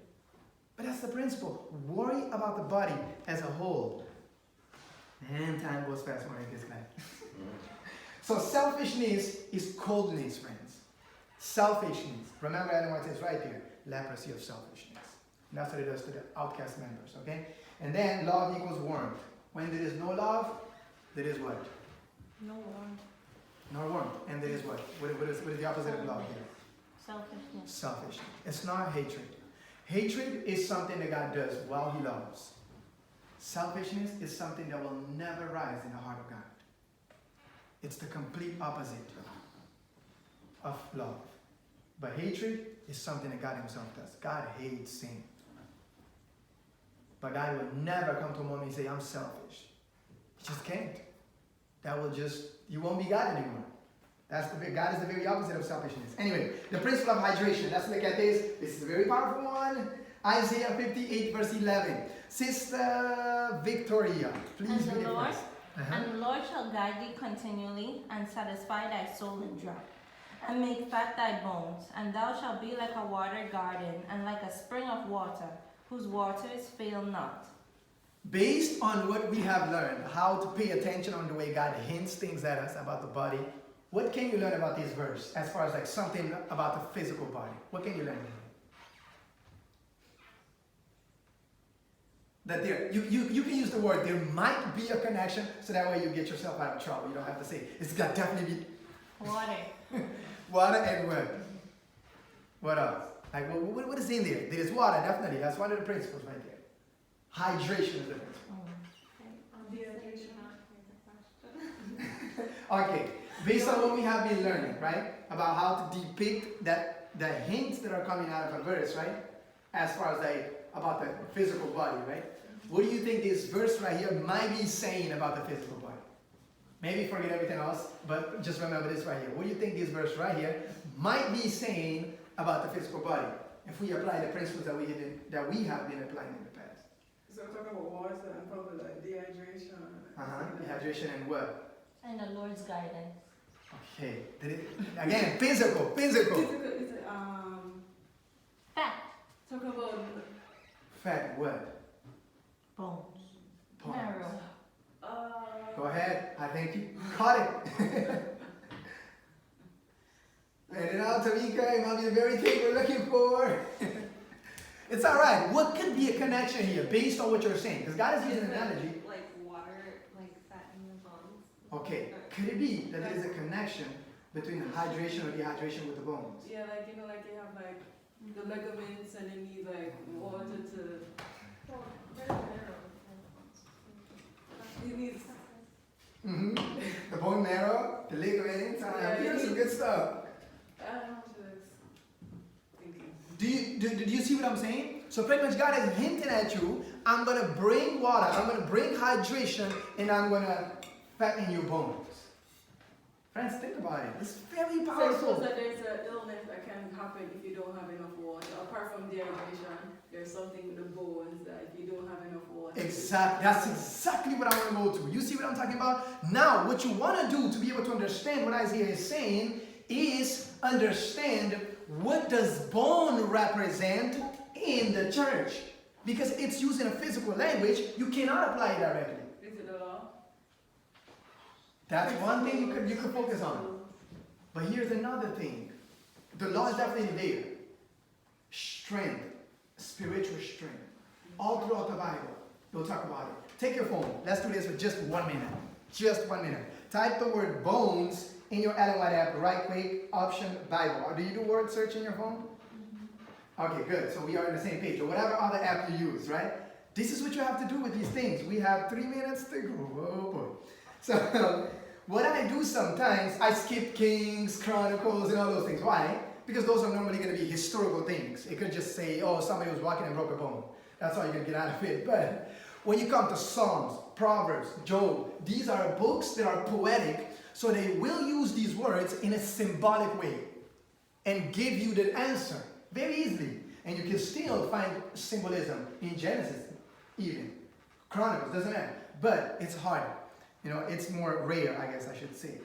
But that's the principle. Worry about the body as a whole. And time goes fast when it gets glad. So selfishness is coldness, friends. Selfishness. Remember, I know what it says right here. Leprosy of selfishness. And that's what it does to the outcast members, okay? And then love equals warmth. When there is no love, there is what?
No warmth.
No warmth. And there is what? What is the opposite of love here?
Selfishness.
Selfishness. It's not hatred. Hatred is something that God does while He loves. Selfishness is something that will never rise in the heart of God. It's the complete opposite of love. But hatred is something that God Himself does. God hates sin. But God will never come to a moment and say, I'm selfish. He just can't. You won't be God anymore. God is the very opposite of selfishness. Anyway, the principle of hydration. Let's look at this. This is a very powerful one. Isaiah 58 verse 11. Sister Victoria, please read it first.
And the Lord shall guide thee continually, and satisfy thy soul in drought, and make fat thy bones. And thou shalt be like a watered garden, and like a spring of water, whose waters fail not.
Based on what we have learned, how to pay attention on the way God hints things at us about the body, what can you learn about this verse as far as like something about the physical body? What can you learn? That there, you can use the word, there might be a connection, so that way you get yourself out of trouble. You don't have to say, it's got definitely be
Water.
water and what? What else? Like, what is in there? There is water, definitely. That's one of the principles right there. Hydration is the principle. Okay, based on what we have been learning, right? About how to depict that the hints that are coming out of a verse, right? As far as like about the physical body, right? What do you think this verse right here might be saying about the physical body? Maybe forget everything else, but just remember this right here. What do you think this verse right here might be saying about the physical body? If we apply the principles that we have been applying in the past.
So talking about water and probably like dehydration.
Dehydration and what?
And the Lord's guidance.
Okay. Again, physical.
Physical is
Fat.
talk about
Fat what?
Bones.
Bones.
Marrow.
Go ahead. I think you caught it. And it out, Tamika. It might be the very thing we're looking for. It's all right. What could be a connection here based on what you're saying? Because God is using an analogy.
Like water, like fat in your bones.
Okay. Could it be that there is a connection between the hydration or dehydration with the bones?
yeah, like you know, like you have like the ligaments and you need like water to. You need.
The bone marrow, the ligaments. Here's some good stuff.
I don't know what thinking.
Do you see what I'm saying? So pretty much God is hinting at you, I'm going to bring water, I'm going to bring hydration, and I'm going to fatten your bones. Friends, think about it. It's very
So suppose
powerful.
that there's an illness that can happen if you don't have enough water. Apart from dehydration, there's something with the bones that if you don't have enough water.
Exactly. That's exactly what I want to go to. You see what I'm talking about? Now, what you want to do to be able to understand what Isaiah is saying is understand what does bone represent in the church. Because it's using a physical language, you cannot apply it directly.
Is it the law?
That's one thing you could focus on. But here's another thing. The law is definitely there. Strength, spiritual strength. All throughout the Bible, we'll talk about it. Take your phone. Let's do this for just 1 minute. Just 1 minute. Type the word bones in your Ellen White app, right click, option, Bible. Or do you do word search in your phone? Okay, good. So we are on the same page. Or whatever other app you use, right? This is what you have to do with these things. We have 3 minutes to go. Oh boy. So what I do sometimes, I skip Kings, Chronicles, and all those things. Why? Because those are normally going to be historical things. It could just say, oh, somebody was walking and broke a bone. That's all you're going to get out of it. But when you come to Psalms, Proverbs, Job, these are books that are poetic, so they will use these words in a symbolic way and give you the answer very easily. And you can still find symbolism in Genesis, even. Chronicles, doesn't matter. But it's harder. You know, it's more rare, I guess I should say.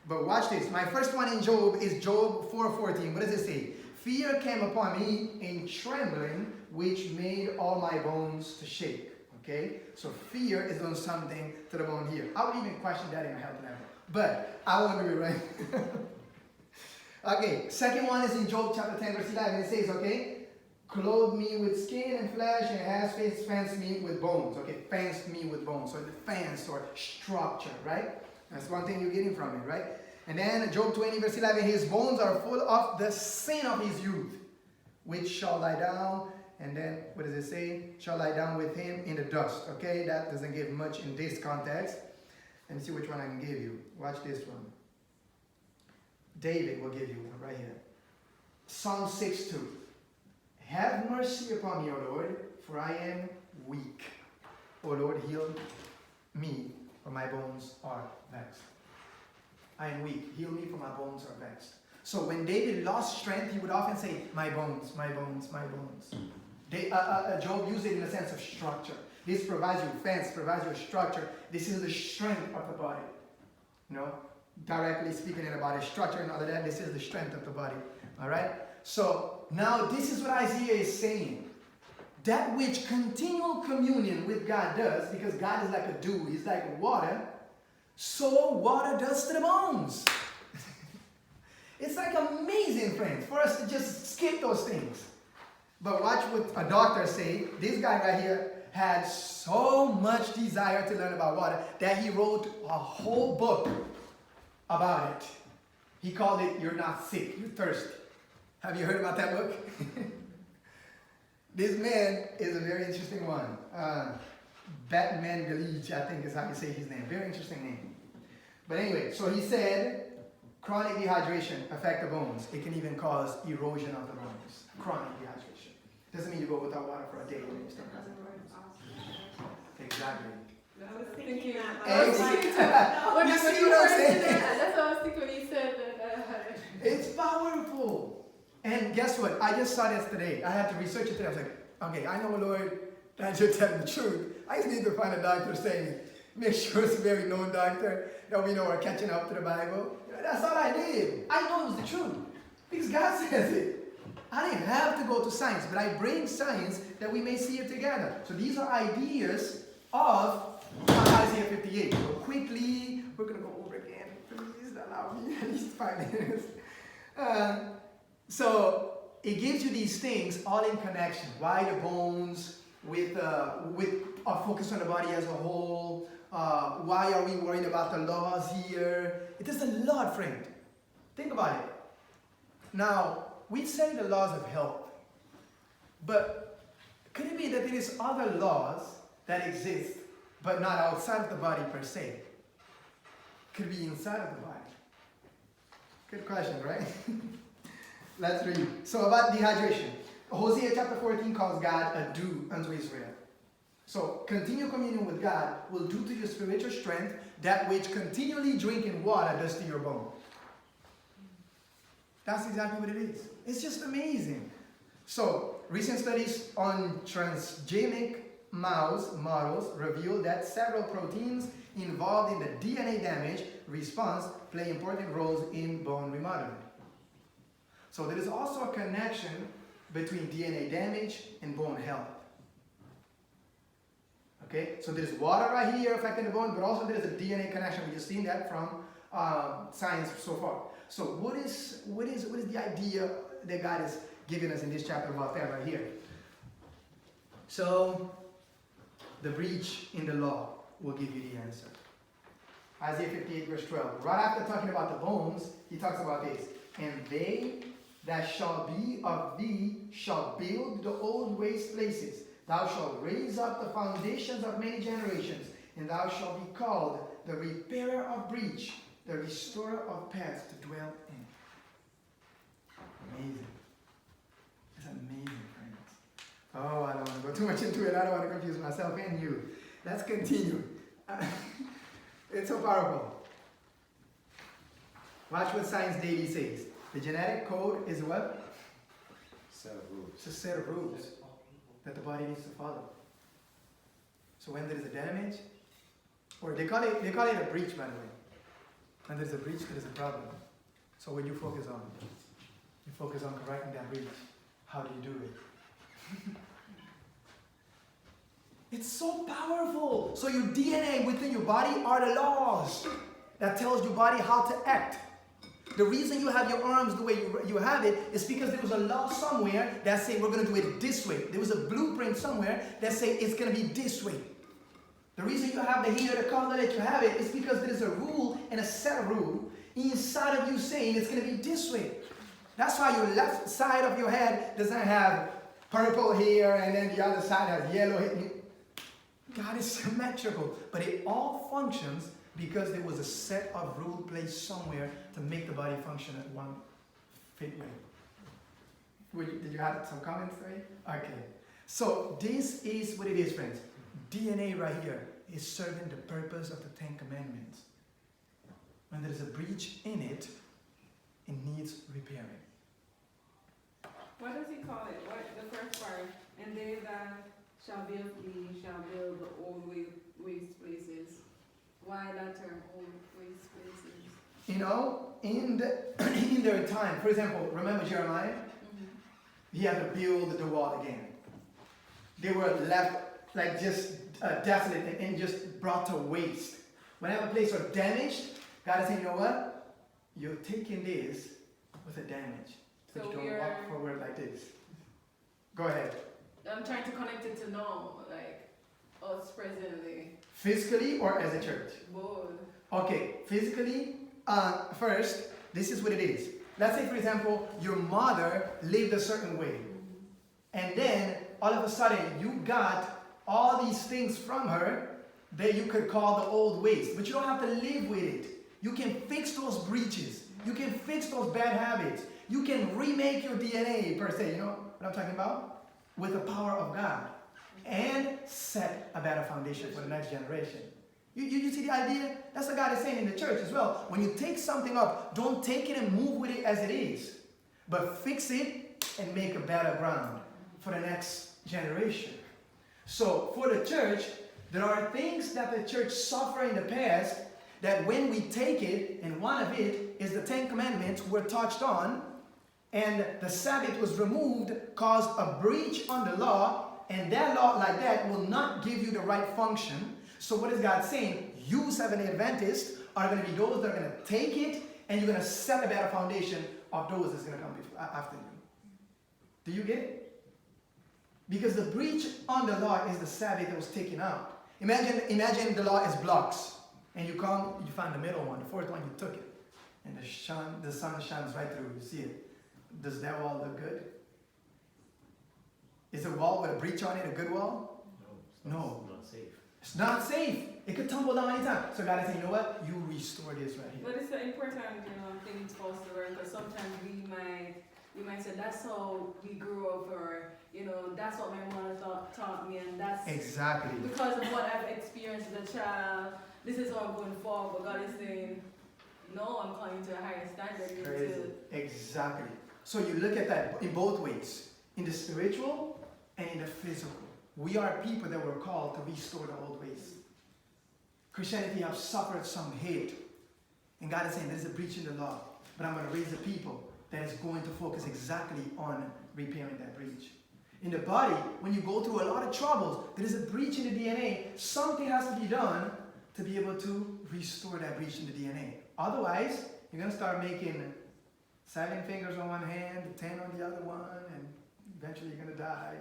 But watch this. My first one in Job is Job 4:14. What does it say? Fear came upon me in trembling, which made all my bones to shake. Okay? So fear is doing something to the bone here. I would even question that in a health level. But I won't do it right. Okay, second one is in Job chapter 10, verse 11. It says, okay, clothe me with skin and flesh, and has fenced me with bones. Okay, fenced me with bones. So the fence or structure, right? That's one thing you're getting from it, right? And then Job 20, verse 11, his bones are full of the sin of his youth, which shall lie down. And then, what does it say? Shall lie down with him in the dust. Okay, that doesn't give much in this context. Let me see which one I can give you. Watch this one. David will give you one right here. Psalm 6:2. Have mercy upon me, O Lord, for I am weak. O Lord, heal me, for my bones are vexed. I am weak. Heal me, for my bones are vexed. So when David lost strength, he would often say, my bones, my bones, my bones. Job used it in a sense of structure. This provides you fence, provides you structure. This is the strength of the body. You know, directly speaking about a structure and all of that, this is the strength of the body. All right? So now this is what Isaiah is saying. That which continual communion with God does, because God is like a dew, he's like water, so water does to the bones. It's like amazing, friends, for us to just skip those things. But watch what a doctor say. This guy right here had so much desire to learn about water that he wrote a whole book about it. He called it You're Not Sick, You're Thirsty. Have you heard about that book? This man is a very interesting one. Batman Galige, I think is how you say his name. Very interesting name. But anyway, so he said, chronic dehydration affects the bones. It can even cause erosion of the bones. Chronic dehydration. Doesn't mean you go without water for a day. Exactly.
I was thinking that.
Exactly. You see what I'm saying?
That's what I was thinking when you said that.
It's powerful. And guess what? I just saw this today. I had to research it today. I was like, okay, I know, Lord, that you're telling the truth. I just need to find a doctor saying it. Make sure it's a very known doctor that we know are catching up to the Bible. That's all I did. I know it was the truth. Because God says it. I didn't have to go to science, but I bring science that we may see it together. So these are ideas of Isaiah 58. So quickly, we're going to go over again. Please allow me at least 5 minutes. So it gives you these things all in connection. Why the bones with a focus on the body as a whole. Why are we worried about the laws here? It is the Lord, friend. Think about it. Now, we say the laws of health, but could it be that there is other laws that exist, but not outside of the body per se? Could be inside of the body. Good question, right? Let's read. So about dehydration. Hosea chapter 14 calls God a dew unto Israel. So continual communion with God will do to your spiritual strength that which continually drinking water does to your bone. That's exactly what it is. It's just amazing. So recent studies on transgenic mouse models reveal that several proteins involved in the DNA damage response play important roles in bone remodeling. So there is also a connection between DNA damage and bone health. Okay, so there's water right here affecting the bone, but also there's a DNA connection. We've just seen that from science so far. So what is the idea that God is giving us in this chapter about that right here? So the breach in the law will give you the answer. Isaiah 58 verse 12. Right after talking about the bones, he talks about this. And they that shall be of thee shall build the old waste places. Thou shalt raise up the foundations of many generations, and thou shalt be called the repairer of breach, the restorer of paths to dwell in. Amazing. It's amazing, friends. Oh, I don't want to go too much into it. I don't want to confuse myself and you. Let's continue. It's so powerful. Watch what Science Daily says. The genetic code is what?
Set of rules.
It's a set of rules that the body needs to follow. So when there is a damage, or they call it a breach, by the way. When there's a breach, there is a problem. So what do you focus on? You focus on correcting that breach. How do you do it? It's so powerful. So your DNA within your body are the laws that tells your body how to act. The reason you have your arms the way you have it is because there was a law somewhere that said we're going to do it this way. There was a blueprint somewhere that said it's going to be this way. The reason you have the hair, the color that you have it, is because there is a rule and a set of rule inside of you saying it's going to be this way. That's why your left side of your head doesn't have purple hair and then the other side has yellow hair. God is symmetrical, but it all functions because there was a set of rule placed somewhere to make the body function at one fit way. Did you have some comments there? Okay. So this is what it is, friends. DNA right here is serving the purpose of the 10 Commandments. When there is a breach in it, it needs repairing.
What does he call it? What the first part? And they that
shall build thee, shall build the old waste places. Why that term, old waste places?
You know, in their time, for example, remember Jeremiah? He had to build the wall again. They were left like just desolate and just brought to waste. Whenever a place was damaged, God is saying, you know what? You're taking this with a damage. So
So
you
we
don't
are-
walk forward like this. Go ahead.
I'm trying to connect it to now, like us presently.
Physically or as a church?
Both.
Okay, physically, first, this is what it is. Let's say, for example, your mother lived a certain way. And then, all of a sudden, you got all these things from her that you could call the old waste. But you don't have to live with it. You can fix those breaches. You can fix those bad habits. You can remake your DNA, per se. You know what I'm talking about? With the power of God. And set a better foundation for the next generation. You see the idea? That's what God is saying in the church as well. When you take something up, don't take it and move with it as it is. But fix it and make a better ground for the next generation. So for the church, there are things that the church suffered in the past that when we take it, and one of it is the Ten Commandments were touched on, and the Sabbath was removed, caused a breach on the law, and that law like that will not give you the right function. So what is God saying? You, Seventh-day Adventists, are going to be those that are going to take it, and you're going to set a better foundation of those that's going to come after you. Do you get it? Because the breach on the law is the Sabbath that was taken out. Imagine the law is blocks, and you come, you find the middle one, the fourth one, you took it, and the sun shines right through. You see it. Does that wall look good? Is a wall with a breach on it a good wall? No.
It's not safe.
It's not safe. It could tumble down anytime. So God is saying, you know what? You restore this right here.
But it's an important, thing for us to learn, because sometimes we might say that's how we grew up, or that's what my mother taught me, and that's
Exactly.
because of what I've experienced as a child. This is how I'm going forward. But God is saying, no, I'm calling to a higher standard.
Crazy. Exactly. So you look at that in both ways, in the spiritual and in the physical. We are people that were called to restore the old ways. Christianity has suffered some hate. And God is saying there's a breach in the law. But I'm going to raise a people that is going to focus exactly on repairing that breach. In the body, when you go through a lot of troubles, there is a breach in the DNA. Something has to be done to be able to restore that breach in the DNA. Otherwise, you're going to start making 7 fingers on one hand, 10 on the other one, and eventually you're going to die.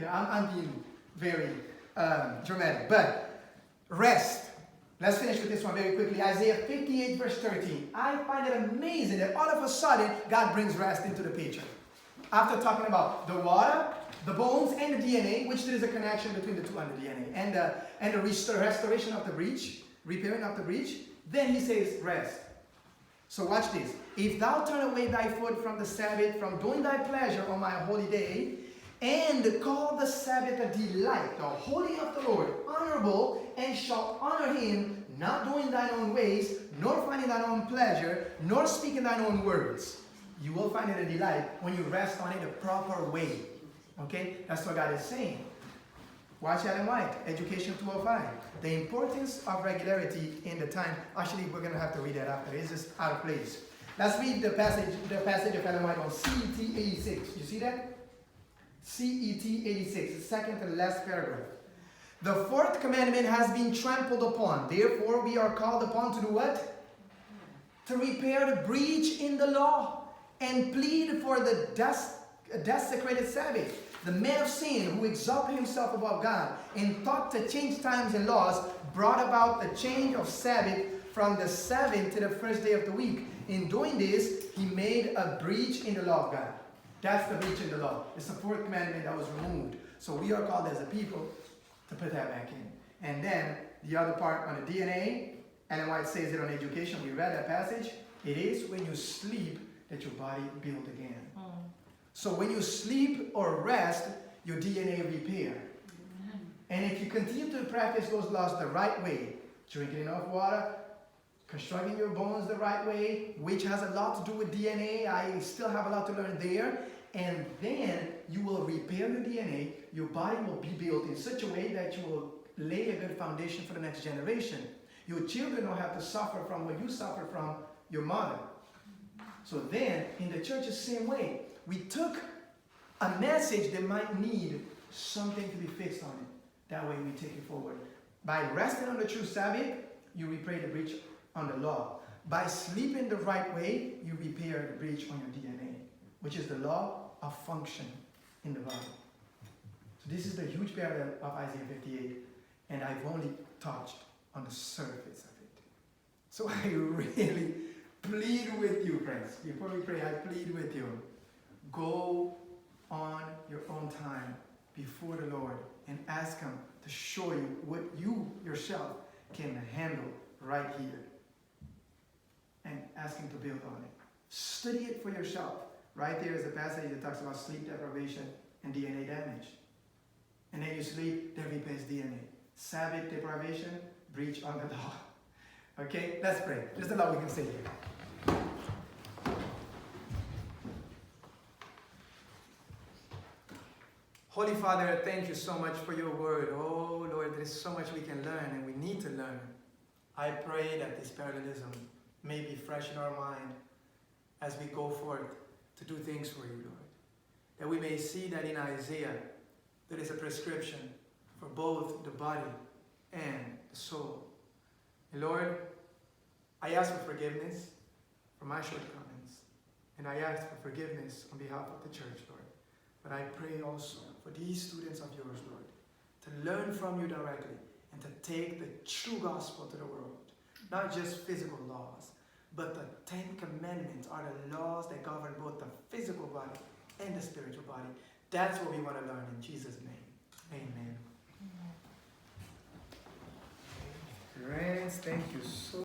I'm being very dramatic. But rest. Let's finish with this one very quickly. Isaiah 58 verse 13. I find it amazing that all of a sudden God brings rest into the picture. After talking about the water, the bones, and the DNA, which there is a connection between the two and the DNA, and the restoration of the breach, repairing of the breach, then he says rest. So watch this. If thou turn away thy foot from the Sabbath, from doing thy pleasure on my holy day, and call the Sabbath a delight, the holy of the Lord, honorable, and shalt honor him, not doing thine own ways, nor finding thine own pleasure, nor speaking thine own words. You will find it a delight when you rest on it the proper way. Okay? That's what God is saying. Watch Ellen White, Education 205. The importance of regularity in the time. Actually, we're going to have to read that after. It's just out of place. Let's read the passage of Ellen White on CET 86. You see that? CET 86, the second to the last paragraph. The fourth commandment has been trampled upon. Therefore, we are called upon to do what? To repair the breach in the law and plead for the desecrated Sabbath. The man of sin who exalted himself above God and thought to change times and laws brought about the change of Sabbath from the 7th to the first day of the week. In doing this, he made a breach in the law of God. That's the breach in the law. It's the fourth commandment that was removed. So we are called as a people to put that back in. And then the other part on the DNA, Ellen White says it on education. We read that passage. It is when you sleep that your body builds again. So when you sleep or rest, your DNA repair. And if you continue to practice those laws the right way, drinking enough water, constructing your bones the right way, which has a lot to do with DNA. I still have a lot to learn there. And then you will repair your DNA, your body will be built in such a way that you will lay a good foundation for the next generation. Your children don't have to suffer from what you suffer from your mother. So then, in the church, the same way. We took a message that might need something to be fixed on it. That way we take it forward. By resting on the true Sabbath, you repair the breach on the law. By sleeping the right way, you repair the breach on your DNA, which is the law of function in the body. So this is the huge parallel of Isaiah 58, and I've only touched on the surface of it. So I really plead with you, friends. Before we pray, I plead with you. Go on your own time before the Lord and ask Him to show you what you yourself can handle right here. And ask Him to build on it. Study it for yourself. Right there is a passage that talks about sleep deprivation and DNA damage. And then you sleep, that repairs DNA. Sabbath deprivation, breach on the law. Okay, let's pray. There's a lot we can say here. Holy Father, thank you so much for your word. Oh Lord, there is so much we can learn and we need to learn. I pray that this parallelism may be fresh in our mind as we go forth to do things for you, Lord. That we may see that in Isaiah, there is a prescription for both the body and the soul. And Lord, I ask for forgiveness for my shortcomings. And I ask for forgiveness on behalf of the church, Lord. But I pray also for these students of yours, Lord, to learn from you directly and to take the true gospel to the world. Not just physical laws, but the 10 Commandments are the laws that govern both the physical body and the spiritual body. That's what we want to learn in Jesus' name. Amen. Friends, thank you so